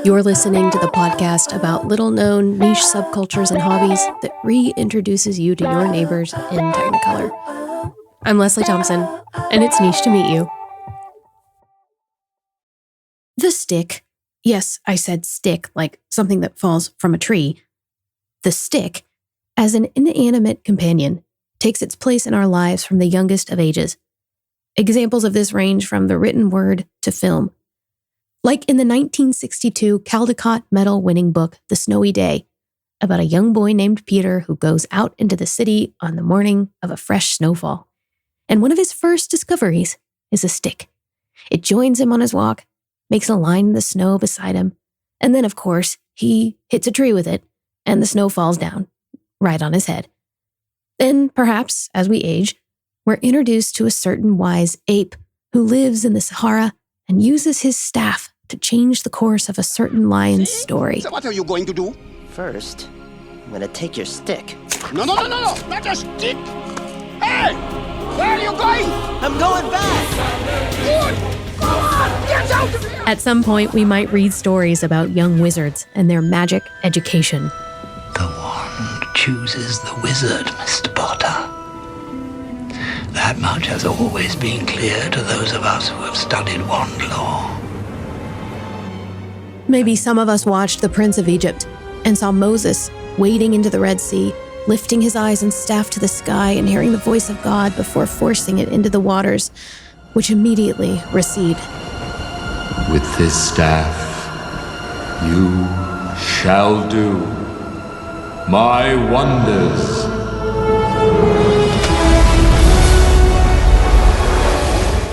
You're listening to the podcast about little-known niche subcultures and hobbies that reintroduces you to your neighbors in Technicolor. I'm Leslie Thompson, and it's niche to meet you. The stick. Yes, I said stick, like something that falls from a tree. The stick, as an inanimate companion, takes its place in our lives from the youngest of ages. Examples of this range from the written word to film. Like in the 1962 Caldecott Medal-winning book, The Snowy Day, about a young boy named Peter who goes out into the city on the morning of a fresh snowfall. And one of his first discoveries is a stick. It joins him on his walk, makes a line in the snow beside him, and then, of course, he hits a tree with it, and the snow falls down, right on his head. Then, perhaps, as we age, we're introduced to a certain wise ape who lives in the Sahara and uses his staff to change the course of a certain lion's story. So what are you going to do? First, I'm gonna take your stick. No, not a stick! Hey! Where are you going? I'm going back! Good! Go on! Get out of here! At some point, we might read stories about young wizards and their magic education. The wand chooses the wizard, Mr. Potter. That much has always been clear to those of us who have studied wand lore. Maybe some of us watched The Prince of Egypt and saw Moses wading into the Red Sea, lifting his eyes and staff to the sky and hearing the voice of God before forcing it into the waters, which immediately recede. With this staff, you shall do my wonders.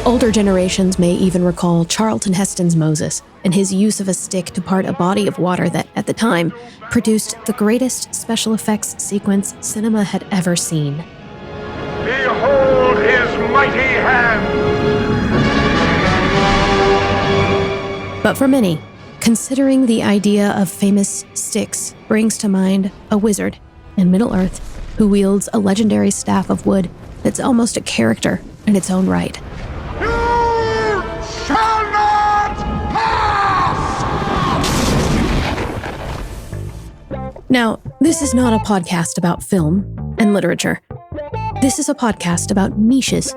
Older generations may even recall Charlton Heston's Moses and his use of a stick to part a body of water that, at the time, produced the greatest special effects sequence cinema had ever seen. Behold his mighty hand! But for many, considering the idea of famous sticks brings to mind a wizard in Middle-earth who wields a legendary staff of wood that's almost a character in its own right. Shall not pass! Now, this is not a podcast about film and literature. This is a podcast about niches.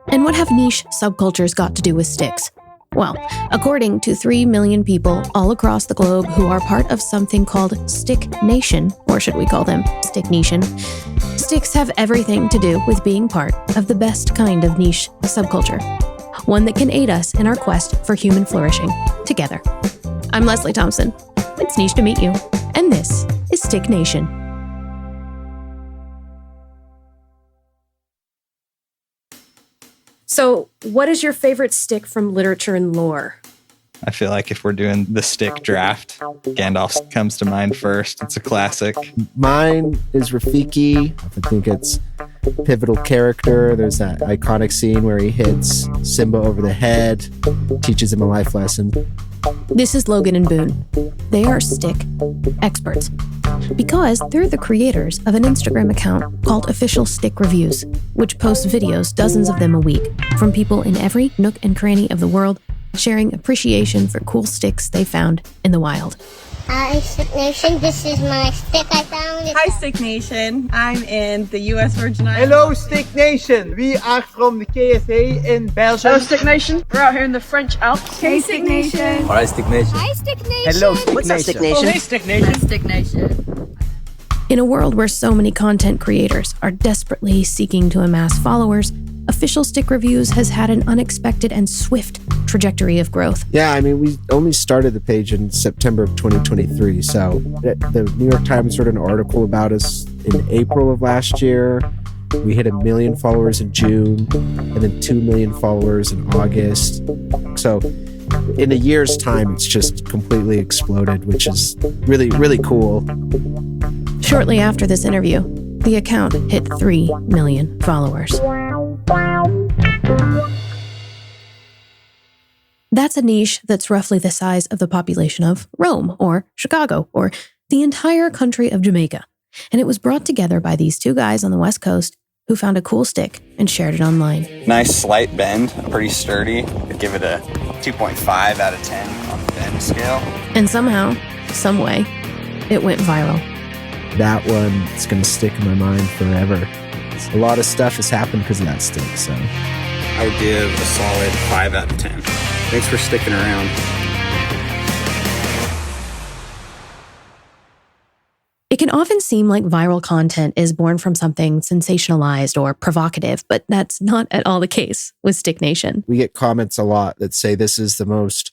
And what have niche subcultures got to do with sticks? Well, according to 3 million people all across the globe who are part of something called Stick Nation, or should we call them Stick Nation, sticks have everything to do with being part of the best kind of niche subculture. One that can aid us in our quest for human flourishing together. I'm Leslie Thompson. It's niche to meet you. And this is Stick Nation. So, what is your favorite stick from literature and lore? I feel like if we're doing the stick draft, Gandalf comes to mind first. It's a classic. Mine is Rafiki. I think it's a pivotal character. There's that iconic scene where he hits Simba over the head, teaches him a life lesson. This is Logan and Boone. They are stick experts because they're the creators of an Instagram account called Official Stick Reviews, which posts videos, dozens of them a week, from people in every nook and cranny of the world sharing appreciation for cool sticks they found in the wild. Hi, Stick Nation. This is my stick I found. Hi, Stick Nation. I'm in the U.S. Virgin Islands. Hello, Stick Nation. We are from the KSA in Belgium. Hello, Stick Nation. We're out here in the French Alps. Hey, Stick Nation. All right, Stick Nation. Hi, Stick Nation. Hello, Stick What's Nation. up, Stick Nation? Oh, hey, Stick Nation. Hi, Stick Nation. In a world where so many content creators are desperately seeking to amass followers, Official Stick Reviews has had an unexpected and swift trajectory of growth. Yeah, I mean, we only started the page in September of 2023. So the New York Times wrote an article about us in April of last year. We hit 1 million followers in June, and then 2 million followers in August. So in a year's time, it's just completely exploded, which is really, really cool. Shortly after this interview, the account hit 3 million followers. That's a niche that's roughly the size of the population of Rome or Chicago or the entire country of Jamaica. And it was brought together by these two guys on the West Coast who found a cool stick and shared it online. Nice slight bend, pretty sturdy. I'd give it a 2.5 out of 10 on the bend. timescale. And somehow, some way, it went viral. That one is going to stick in my mind forever. A lot of stuff has happened because of that stick, so. I would give a solid 5 out of 10. Thanks for sticking around. It can often seem like viral content is born from something sensationalized or provocative, but that's not at all the case with Stick Nation. We get comments a lot that say this is the most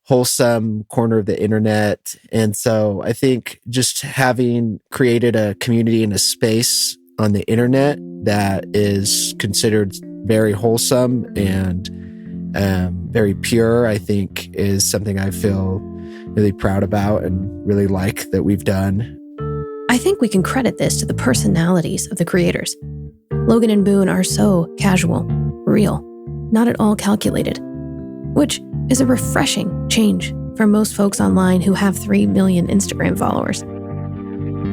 wholesome corner of the internet. And so I think just having created a community and a space on the internet that is considered very wholesome and very pure, I think is something I feel really proud about and really like that we've done. I think we can credit this to the personalities of the creators. Logan and Boone are so casual, real, not at all calculated, which is a refreshing change for most folks online who have 3 million Instagram followers.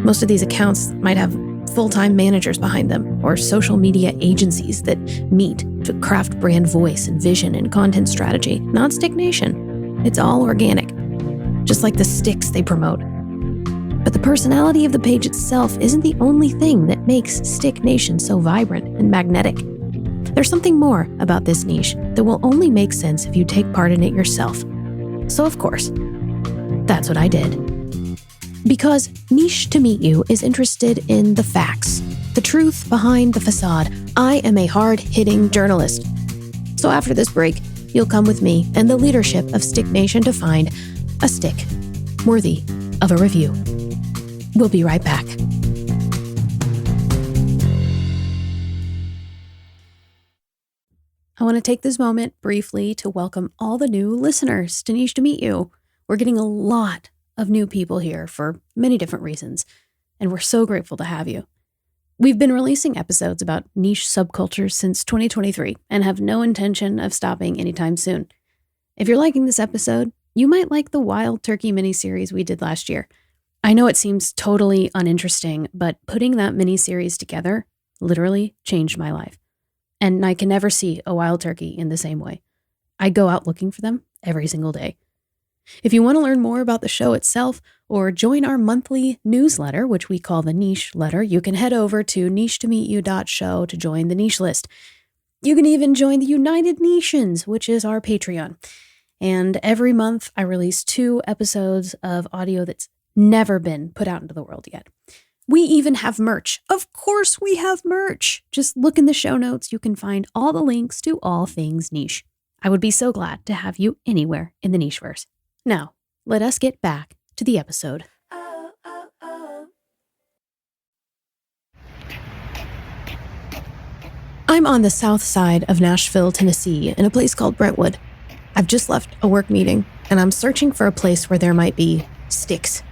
Most of these accounts might have full-time managers behind them or social media agencies that meet to craft brand voice and vision and content strategy. Not Stick Nation. It's all organic, just like the sticks they promote. But the personality of the page itself isn't the only thing that makes Stick Nation so vibrant and magnetic. There's something more about this niche that will only make sense if you take part in it yourself. So of course, that's what I did. Because Niche to Meet You is interested in the facts, the truth behind the facade. I am a hard-hitting journalist. So after this break, you'll come with me and the leadership of Stick Nation to find a stick worthy of a review. We'll be right back. I want to take this moment briefly to welcome all the new listeners to Niche to Meet You. We're getting a lot of new people here for many different reasons, and we're so grateful to have you. We've been releasing episodes about niche subcultures since 2023 and have no intention of stopping anytime soon. If you're liking this episode, you might like the Wild Turkey miniseries we did last year. I know it seems totally uninteresting, but putting that miniseries together literally changed my life. And I can never see a wild turkey in the same way. I go out looking for them every single day. If you want to learn more about the show itself or join our monthly newsletter, which we call the Niche Letter, you can head over to niche2meetyou.show to join the niche list. You can even join the United Nations, which is our Patreon. And every month I release 2 episodes of audio that's never been put out into the world yet. We even have merch. Of course we have merch. Just look in the show notes. You can find all the links to all things niche. I would be so glad to have you anywhere in the Nicheverse. Now, let us get back to the episode. I'm on the south side of Nashville, Tennessee, in a place called Brentwood. I've just left a work meeting, and I'm searching for a place where there might be sticks.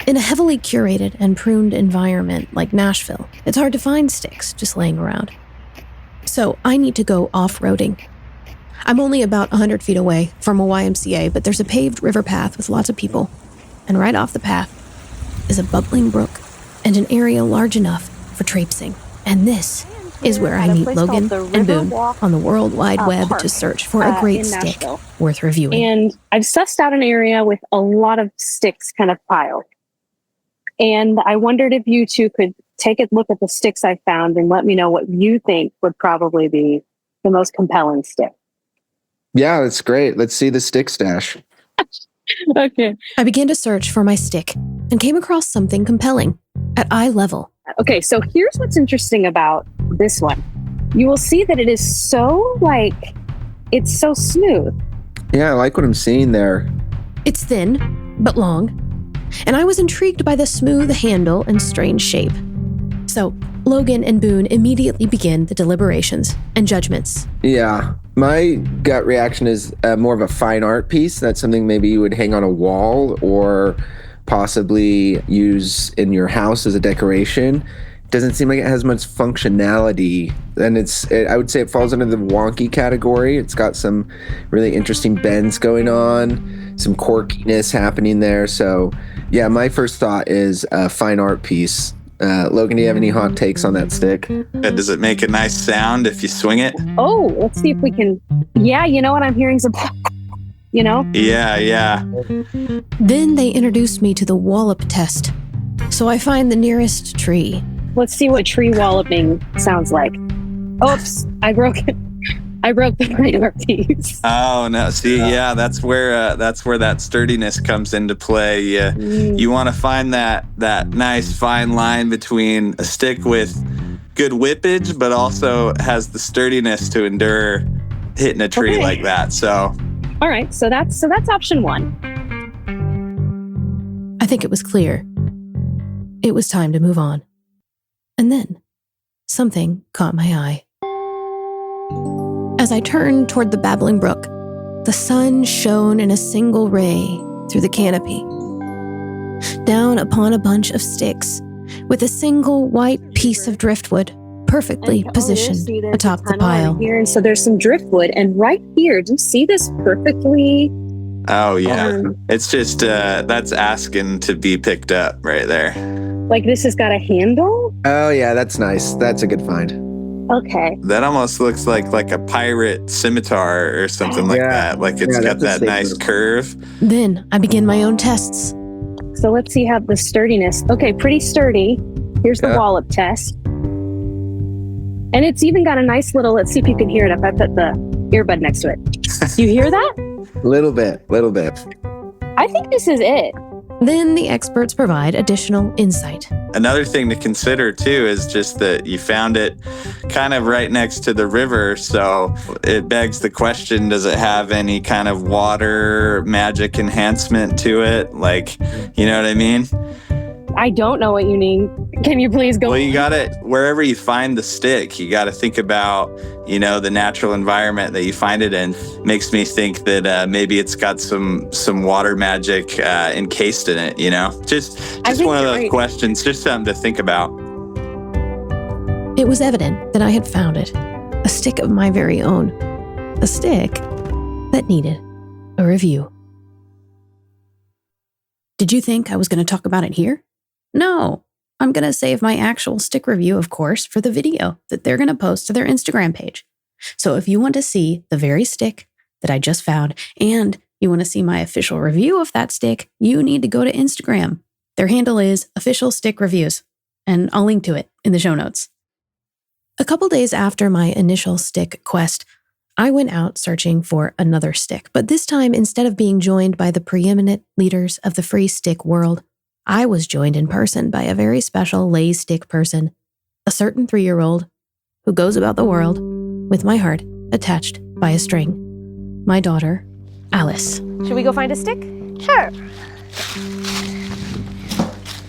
In a heavily curated and pruned environment like Nashville, it's hard to find sticks just laying around. So I need to go off-roading. I'm only about 100 feet away from a YMCA, but there's a paved river path with lots of people. And right off the path is a bubbling brook and an area large enough for traipsing. And this is where I meet Logan and Boone on the World Wide Web to search for a great stick worth reviewing. And I've sussed out an area with a lot of sticks kind of piled. And I wondered if you two could take a look at the sticks I found and let me know what you think would probably be the most compelling stick. Yeah, that's great. Let's see the stick stash. Okay. I began to search for my stick and came across something compelling at eye level. Okay, so here's what's interesting about this one. You will see that it is so it's so smooth. Yeah, I like what I'm seeing there. It's thin, but long. And I was intrigued by the smooth handle and strange shape. So Logan and Boone immediately begin the deliberations and judgments. Yeah, my gut reaction is more of a fine art piece. That's something maybe you would hang on a wall or possibly use in your house as a decoration. Doesn't seem like it has much functionality. And I would say it falls under the wonky category. It's got some really interesting bends going on, some quirkiness happening there. So yeah, my first thought is a fine art piece. Logan, do you have any hot takes on that stick? Does it make a nice sound if you swing it? Oh, let's see if we can. Yeah, you know what I'm hearing? you know? Yeah. Then they introduced me to the wallop test. So I find the nearest tree. Let's see what tree walloping sounds like. Oops, I broke it. I broke the right art piece. Oh no! See, yeah, that's where that sturdiness comes into play. You want to find that nice fine line between a stick with good whippage, but also has the sturdiness to endure hitting a tree like that. So, all right, so that's option one. I think it was clear. It was time to move on. And then something caught my eye. As I turned toward the babbling brook, the sun shone in a single ray through the canopy. Down upon a bunch of sticks, with a single white piece of driftwood perfectly positioned atop the pile. Here, and so there's some driftwood, and right here, do you see this perfectly? Oh yeah, it's just that's asking to be picked up right there. Like this has got a handle? Oh yeah, that's nice. That's a good find. Okay. That almost looks like a pirate scimitar or something like that. Like it's got that nice curve. Then I begin my own tests. So let's see how the sturdiness. Okay, pretty sturdy. Here's the wallop test. And it's even got a nice little, let's see if you can hear it if I put the earbud next to it. You hear that? Little bit. I think this is it. Then the experts provide additional insight. Another thing to consider too is just that you found it kind of right next to the river. So it begs the question, does it have any kind of water magic enhancement to it? Like, you know what I mean? I don't know what you mean. Can you please go? Well, you got to, wherever you find the stick, you got to think about, you know, the natural environment that you find it in. Makes me think that maybe it's got some water magic encased in it, you know? Just one of those questions, just something to think about. It was evident that I had found it. A stick of my very own. A stick that needed a review. Did you think I was going to talk about it here? No, I'm going to save my actual stick review, of course, for the video that they're going to post to their Instagram page. So if you want to see the very stick that I just found and you want to see my official review of that stick, you need to go to Instagram. Their handle is Official Stick Reviews, and I'll link to it in the show notes. A couple days after my initial stick quest, I went out searching for another stick, but this time, instead of being joined by the preeminent leaders of the free stick world, I was joined in person by a very special lay stick person, a certain 3-year-old who goes about the world with my heart attached by a string. My daughter, Alice. Should we go find a stick? Sure.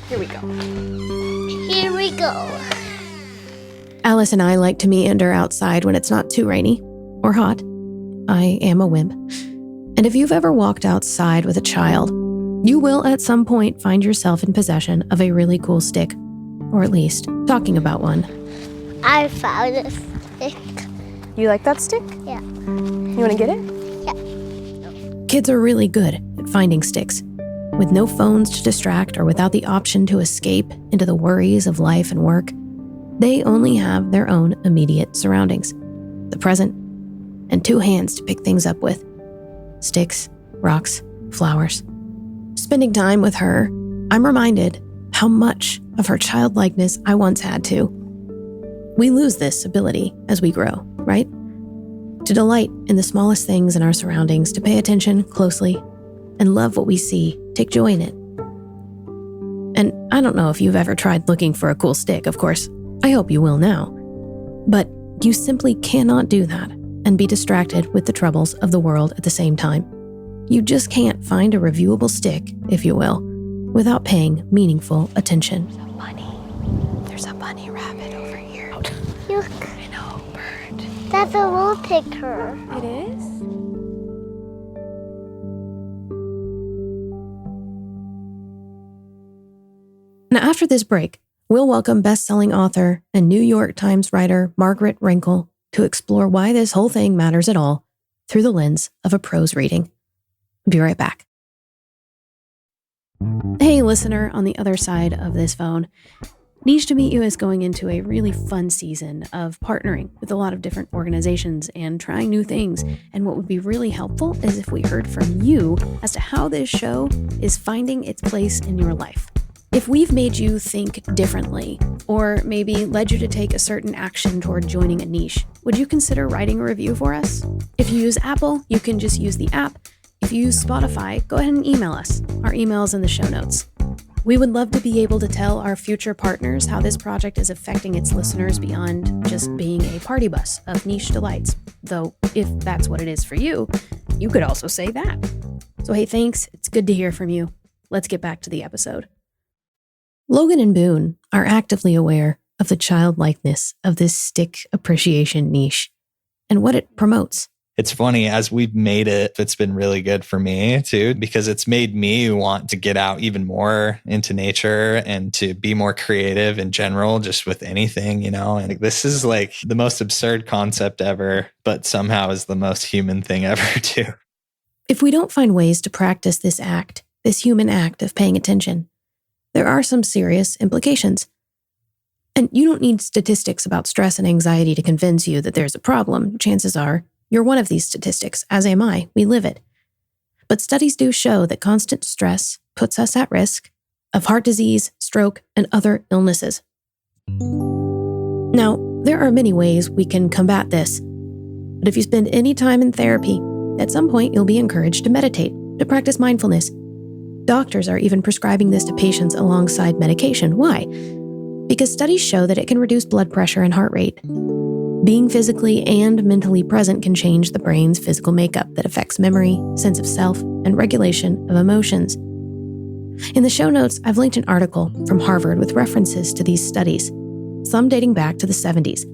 Here we go. Here we go. Alice and I like to meander outside when it's not too rainy or hot. I am a wimp. And if you've ever walked outside with a child, you will at some point find yourself in possession of a really cool stick, or at least talking about one. I found a stick. You like that stick? Yeah. You want to get it? Yeah. Kids are really good at finding sticks. With no phones to distract or without the option to escape into the worries of life and work, they only have their own immediate surroundings, the present, and 2 hands to pick things up with. Sticks, rocks, flowers. Spending time with her, I'm reminded how much of her childlikeness I once had too. We lose this ability as we grow, right? To delight in the smallest things in our surroundings, to pay attention closely, and love what we see, take joy in it. And I don't know if you've ever tried looking for a cool stick, of course. I hope you will now. But you simply cannot do that and be distracted with the troubles of the world at the same time. You just can't find a reviewable stick, if you will, without paying meaningful attention. There's a bunny rabbit over here. Look. I know, bird. That's a woodpecker. It is? Now, after this break, we'll welcome best-selling author and New York Times writer Margaret Wrinkle to explore why this whole thing matters at all through the lens of a prose reading. Be right back. Hey, listener on the other side of this phone. Niche to Meet You is going into a really fun season of partnering with a lot of different organizations and trying new things. And what would be really helpful is if we heard from you as to how this show is finding its place in your life. If we've made you think differently, or maybe led you to take a certain action toward joining a niche, would you consider writing a review for us? If you use Apple, you can just use the app. If you use Spotify, go ahead and email us. Our email is in the show notes. We would love to be able to tell our future partners how this project is affecting its listeners beyond just being a party bus of niche delights. Though, if that's what it is for you, you could also say that. So hey, thanks. It's good to hear from you. Let's get back to the episode. Logan and Boone are actively aware of the childlikeness of this stick appreciation niche and what it promotes. It's funny, as we've made it, it's been really good for me too, because it's made me want to get out even more into nature and to be more creative in general, just with anything, and this is like the most absurd concept ever, but somehow is the most human thing ever too. If we don't find ways to practice this human act of paying attention, there are some serious implications. And you don't need statistics about stress and anxiety to convince you that there's a problem. Chances are you're one of these statistics, as am I. We live it. But studies do show that constant stress puts us at risk of heart disease, stroke, and other illnesses. Now, there are many ways we can combat this. But if you spend any time in therapy, at some point you'll be encouraged to meditate, to practice mindfulness. Doctors are even prescribing this to patients alongside medication. Why? Because studies show that it can reduce blood pressure and heart rate. Being physically and mentally present can change the brain's physical makeup that affects memory, sense of self, and regulation of emotions. In the show notes, I've linked an article from Harvard with references to these studies, some dating back to the 70s.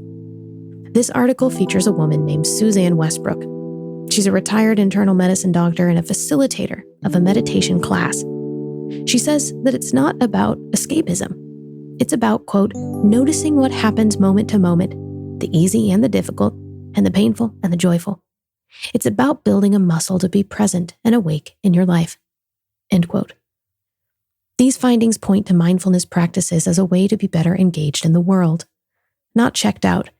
This article features a woman named Suzanne Westbrook. She's a retired internal medicine doctor and a facilitator of a meditation class. She says that it's not about escapism. It's about, quote, noticing what happens moment to moment, the easy and the difficult, and the painful and the joyful. It's about building a muscle to be present and awake in your life, end quote. These findings point to mindfulness practices as a way to be better engaged in the world, not checked out.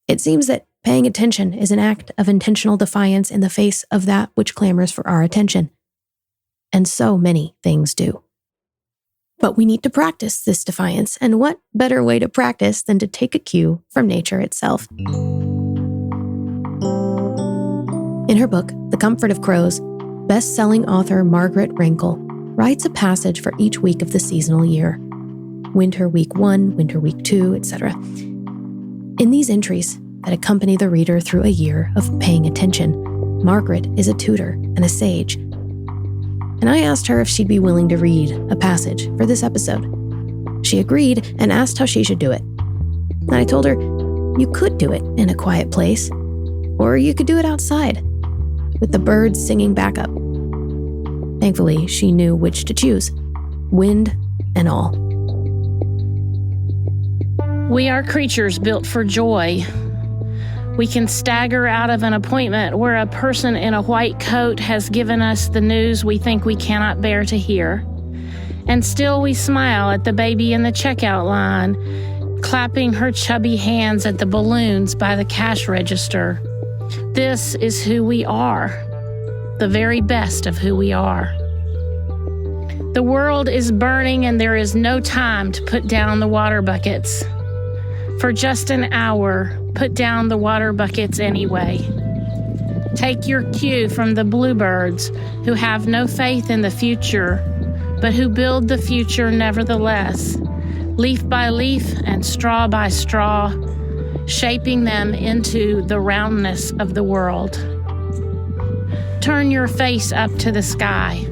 It seems that paying attention is an act of intentional defiance in the face of that which clamors for our attention. And so many things do. But we need to practice this defiance, and what better way to practice than to take a cue from nature itself? In her book, The Comfort of Crows, best-selling author Margaret Rankle writes a passage for each week of the seasonal year. Winter week 1, winter week 2, etc. In these entries that accompany the reader through a year of paying attention, Margaret is a tutor and a sage. And I asked her if she'd be willing to read a passage for this episode. She agreed and asked how she should do it. And I told her, you could do it in a quiet place, or you could do it outside, with the birds singing back up. Thankfully, she knew which to choose, wind and all. We are creatures built for joy. We can stagger out of an appointment where a person in a white coat has given us the news we think we cannot bear to hear. And still we smile at the baby in the checkout line, clapping her chubby hands at the balloons by the cash register. This is who we are, the very best of who we are. The world is burning and there is no time to put down the water buckets. For just an hour, put down the water buckets anyway. Take your cue from the bluebirds who have no faith in the future, but who build the future nevertheless, leaf by leaf and straw by straw, shaping them into the roundness of the world. Turn your face up to the sky.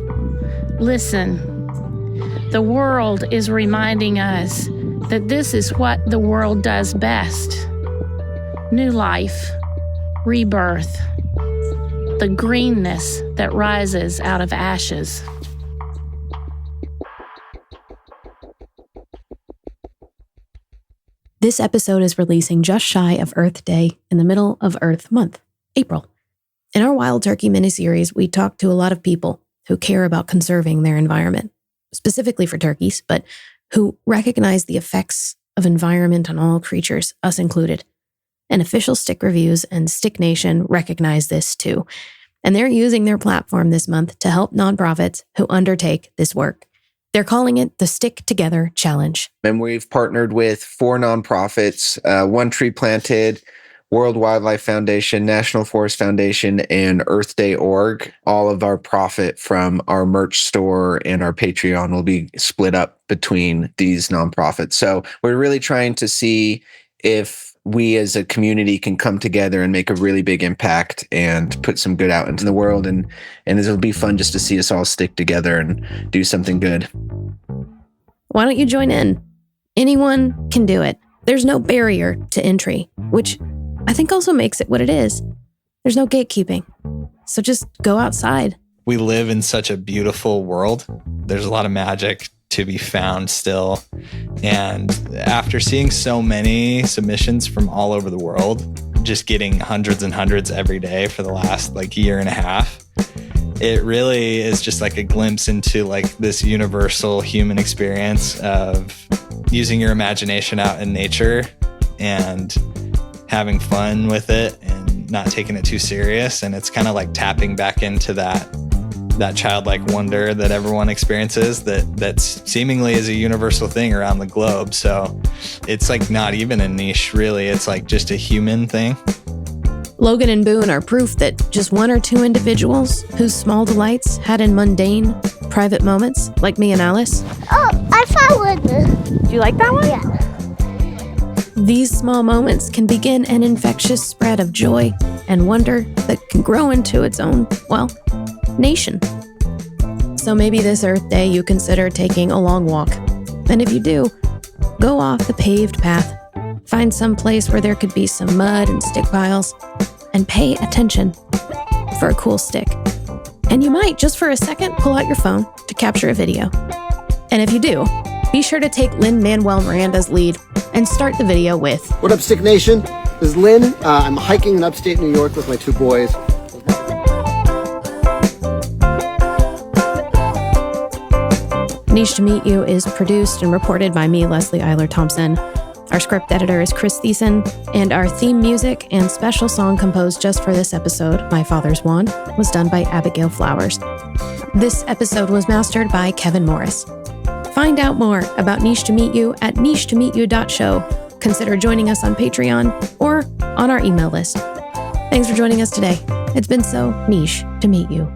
Listen. The world is reminding us that this is what the world does best. New life, rebirth, the greenness that rises out of ashes. This episode is releasing just shy of Earth Day in the middle of Earth Month, April. In our Wild Turkey miniseries, we talk to a lot of people who care about conserving their environment, specifically for turkeys, but who recognize the effects of environment on all creatures, us included. And official Stick Reviews and Stick Nation recognize this too. And they're using their platform this month to help nonprofits who undertake this work. They're calling it the Stick Together Challenge. And we've partnered with 4 nonprofits, One Tree Planted, World Wildlife Foundation, National Forest Foundation, and Earth Day Org. All of our profit from our merch store and our Patreon will be split up between these nonprofits. So we're really trying to see if we as a community can come together and make a really big impact and put some good out into the world. And it'll be fun just to see us all stick together and do something good. Why don't you join in? Anyone can do it. There's no barrier to entry, which I think also makes it what it is. There's no gatekeeping. So just go outside. We live in such a beautiful world. There's a lot of magic to be found still. And after seeing so many submissions from all over the world, just getting hundreds and hundreds every day for the last year and a half, it really is just like a glimpse into this universal human experience of using your imagination out in nature and having fun with it and not taking it too serious. And it's kind of like tapping back into that childlike wonder that everyone experiences that's seemingly is a universal thing around the globe. So it's not even a niche, really. It's just a human thing. Logan and Boone are proof that just one or two individuals whose small delights had in mundane, private moments, like me and Alice. Oh, I found one. Do you like that one? Yeah. These small moments can begin an infectious spread of joy and wonder that can grow into its own, nation. So maybe this Earth Day you consider taking a long walk. And if you do, go off the paved path. Find some place where there could be some mud and stick piles, and pay attention for a cool stick. And you might, just for a second, pull out your phone to capture a video. And if you do, be sure to take Lin-Manuel Miranda's lead and start the video with, "What up, Stick Nation? This is Lynn. I'm hiking in upstate New York with my 2 boys. Niche to Meet You is produced and reported by me, Leslie Eiler Thompson. Our script editor is Chris Thiessen, and our theme music and special song composed just for this episode, My Father's Wand, was done by Abigail Flowers. This episode was mastered by Kevin Morris. Find out more about Niche to Meet You at nichetomeetyou.show. Consider joining us on Patreon or on our email list. Thanks for joining us today. It's been so niche to meet you.